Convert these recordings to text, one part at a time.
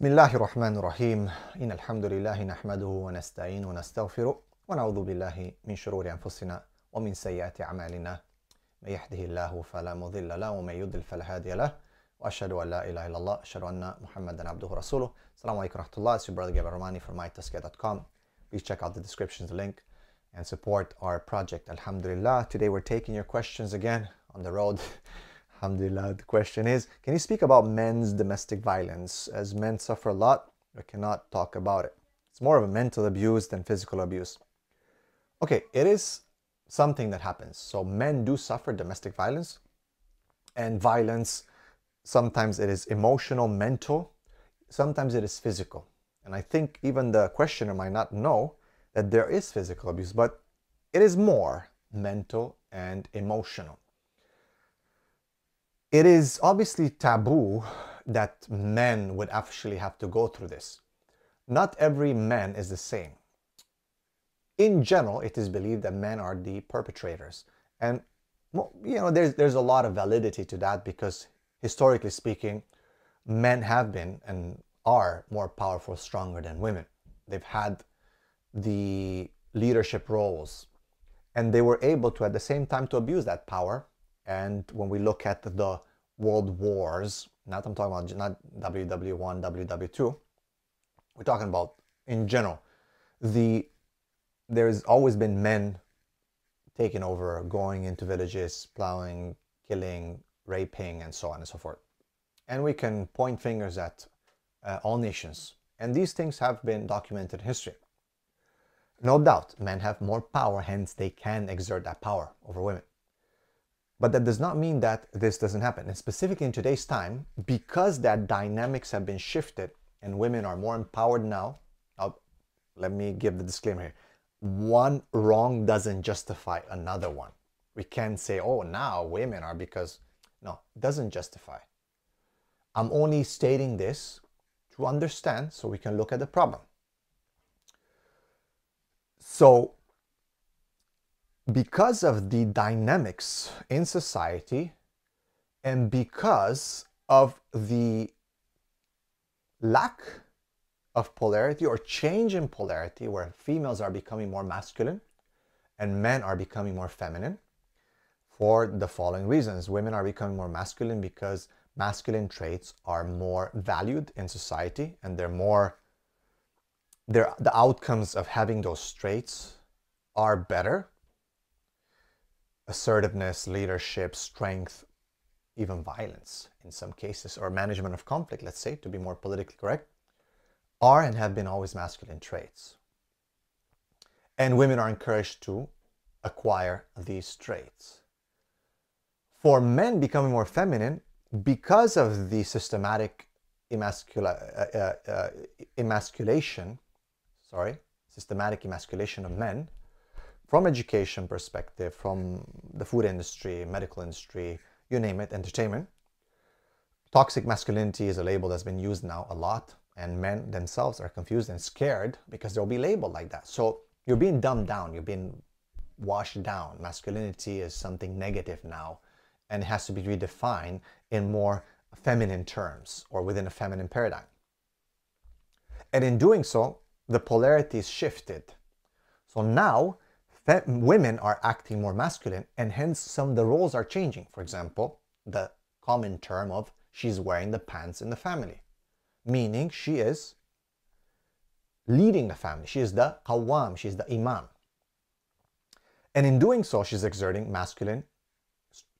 بسم الله الرحمن الرحيم إن الحمد لله نحمده ونستعينه ونستغفره ونعوذ بالله من شرور أنفسنا ومن سيئات أعمالنا من يهده الله فلا مضل له ومن يضلل فلا هادي له وأشهد أن لا إله إلا الله أشهد أن محمدا عبده ورسوله. Assalamu alaikum warahmatullah. It's your brother Gabriel Romani from mytazkiyah.com. Please check out the description, the link, and support our project. Alhamdulillah. Today we're taking your questions again on the road. Alhamdulillah. The question is, can you speak about men's domestic violence? As men suffer a lot, we cannot talk about it. It's more of a mental abuse than physical abuse. Okay, it is something that happens. So men do suffer domestic violence, and violence, sometimes it is emotional, mental, sometimes it is physical. And I think even the questioner might not know that there is physical abuse, but it is more mental and emotional. It is obviously taboo that men would actually have to go through this. Not every man is the same. In general, it is believed that men are the perpetrators. And there's a lot of validity to that because historically speaking, men have been and are more powerful, stronger than women. They've had the leadership roles and they were able to at the same time to abuse that power. And when we look at the world wars, I'm talking about not WW1, WW2, we're talking about in general, there's always been men taking over, going into villages, plowing, killing, raping, and so on and so forth. And we can point fingers at all nations. And these things have been documented in history. No doubt, men have more power, hence they can exert that power over women. But that does not mean that this doesn't happen. And specifically in today's time, because that dynamics have been shifted and women are more empowered now, let me give the disclaimer here. One wrong doesn't justify another one. We can't say, oh, now women are because... No, it doesn't justify. I'm only stating this to understand so we can look at the problem. So, because of the dynamics in society and because of the lack of polarity or change in polarity where females are becoming more masculine and men are becoming more feminine for the following reasons. Women are becoming more masculine because masculine traits are more valued in society and the outcomes of having those traits are better. Assertiveness, leadership, strength, even violence in some cases, or management of conflict, let's say, to be more politically correct, are and have been always masculine traits. And women are encouraged to acquire these traits. For men becoming more feminine, because of the systematic emasculation of men, from education perspective, from the food industry, medical industry, you name it, entertainment. Toxic masculinity is a label that's been used now a lot, and men themselves are confused and scared because they'll be labeled like that. So you're being dumbed down, you're being washed down. Masculinity is something negative now, and it has to be redefined in more feminine terms or within a feminine paradigm. And in doing so, the polarity is shifted. So now, women are acting more masculine and hence some of the roles are changing. For example, the common term of she's wearing the pants in the family, meaning she is leading the family. She is the qawwam, she's the imam. And in doing so, she's exerting masculine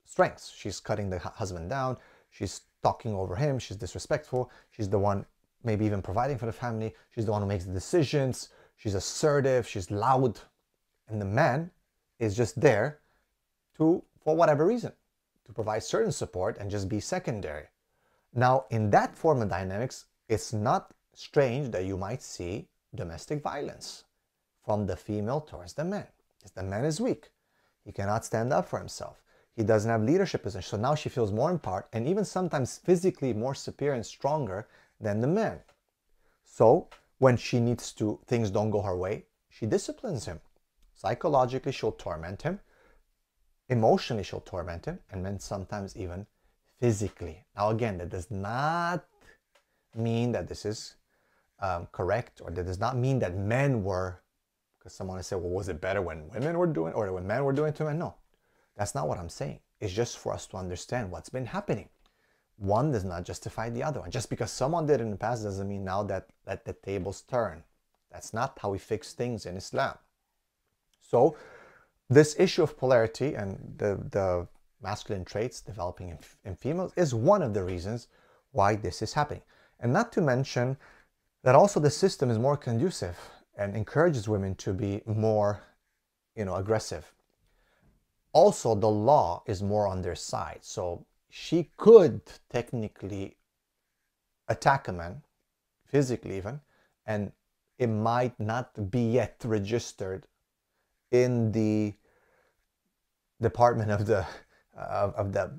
strengths. She's cutting the husband down, she's talking over him, she's disrespectful, she's the one maybe even providing for the family, she's the one who makes the decisions, she's assertive, she's loud. And the man is just there for whatever reason, to provide certain support and just be secondary. Now, in that form of dynamics, it's not strange that you might see domestic violence from the female towards the man. Because the man is weak. He cannot stand up for himself. He doesn't have leadership position. So now she feels more empowered and even sometimes physically more superior and stronger than the man. So when she needs to, things don't go her way, she disciplines him. Psychologically, she'll torment him. Emotionally, she'll torment him. And then sometimes even physically. Now again, that does not mean that this is correct, or that does not mean that men were, because someone said, well, was it better when women were doing, or when men were doing it to men? No, that's not what I'm saying. It's just for us to understand what's been happening. One does not justify the other one. Just because someone did it in the past doesn't mean now that the tables turn. That's not how we fix things in Islam. So this issue of polarity and the masculine traits developing in females is one of the reasons why this is happening. And not to mention that also the system is more conducive and encourages women to be more, aggressive. Also, the law is more on their side. So she could technically attack a man, physically even, and it might not be yet registered in the department of the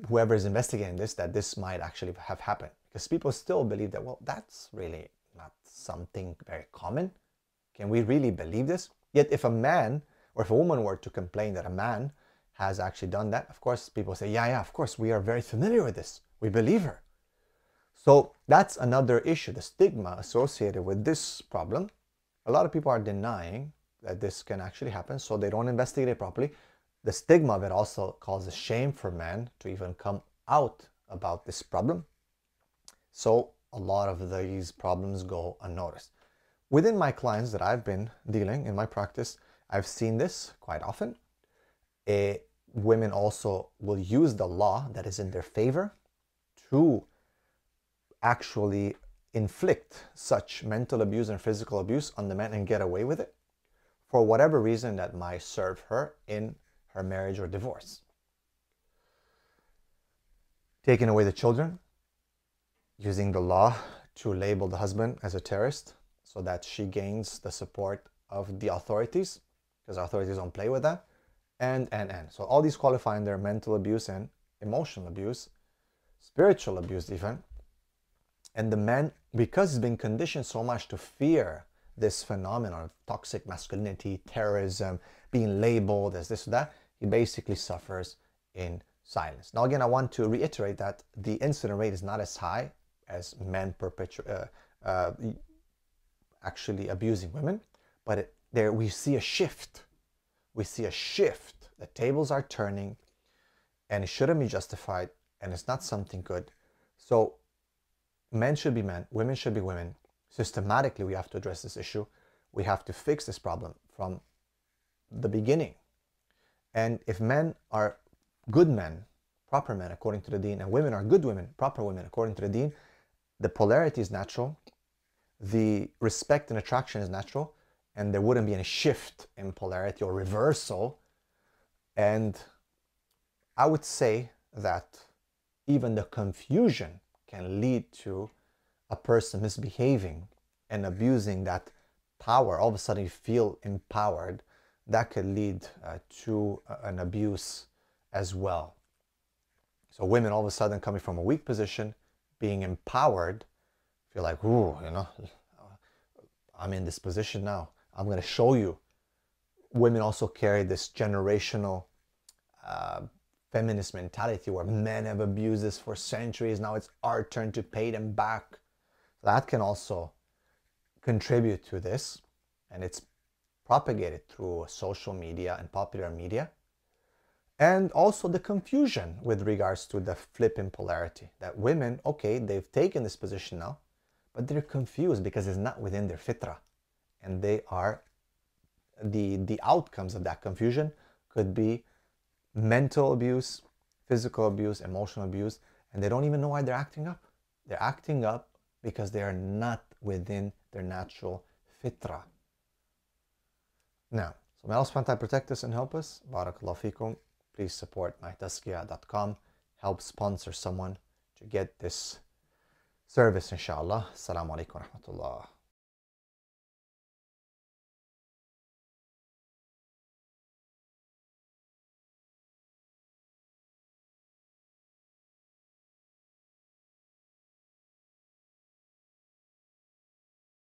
whoever is investigating this, that this might actually have happened. Because people still believe that, well, that's really not something very common. Can we really believe this? Yet if a man or if a woman were to complain that a man has actually done that, of course people say, yeah, of course, we are very familiar with this. We believe her. So that's another issue, the stigma associated with this problem. A lot of people are denying that this can actually happen, so they don't investigate it properly. The stigma of it also causes shame for men to even come out about this problem. So a lot of these problems go unnoticed. Within my clients that I've been dealing in my practice, I've seen this quite often. Women also will use the law that is in their favor to actually inflict such mental abuse and physical abuse on the men and get away with it for whatever reason that might serve her in her marriage or divorce. Taking away the children, using the law to label the husband as a terrorist so that she gains the support of the authorities, because authorities don't play with that, and. So all these qualify under mental abuse and emotional abuse, spiritual abuse even. And the man, because he's been conditioned so much to fear this phenomenon of toxic masculinity, terrorism, being labeled as this or that, he basically suffers in silence. Now again, I want to reiterate that the incident rate is not as high as men actually abusing women, but there we see a shift. We see a shift. The tables are turning, and it shouldn't be justified, and it's not something good. So men should be men, women should be women. Systematically, we have to address this issue. We have to fix this problem from the beginning. And if men are good men, proper men according to the deen, and women are good women, proper women according to the deen, the polarity is natural, the respect and attraction is natural, and there wouldn't be any shift in polarity or reversal. And I would say that even the confusion can lead to a person misbehaving and abusing that power. All of a sudden you feel empowered. That could lead to an abuse as well. So women all of a sudden coming from a weak position, being empowered, feel like, ooh, I'm in this position now. I'm going to show you. Women also carry this generational feminist mentality where men have abused this for centuries. Now it's our turn to pay them back. That can also contribute to this, and it's propagated through social media and popular media. And also the confusion with regards to the flip in polarity, that women, okay, they've taken this position now, but they're confused because it's not within their fitrah, and they are the outcomes of that confusion could be mental abuse, physical abuse, emotional abuse, and they don't even know why they're acting up. They're acting up because they are not within their natural fitrah. Now, so may Allah subhanahu wa ta'ala protect us and help us. Barakallahu feekum. Please support mytazkiyah.com. Help sponsor someone to get this service, inshallah. Assalamu alaikum wa rahmatullah.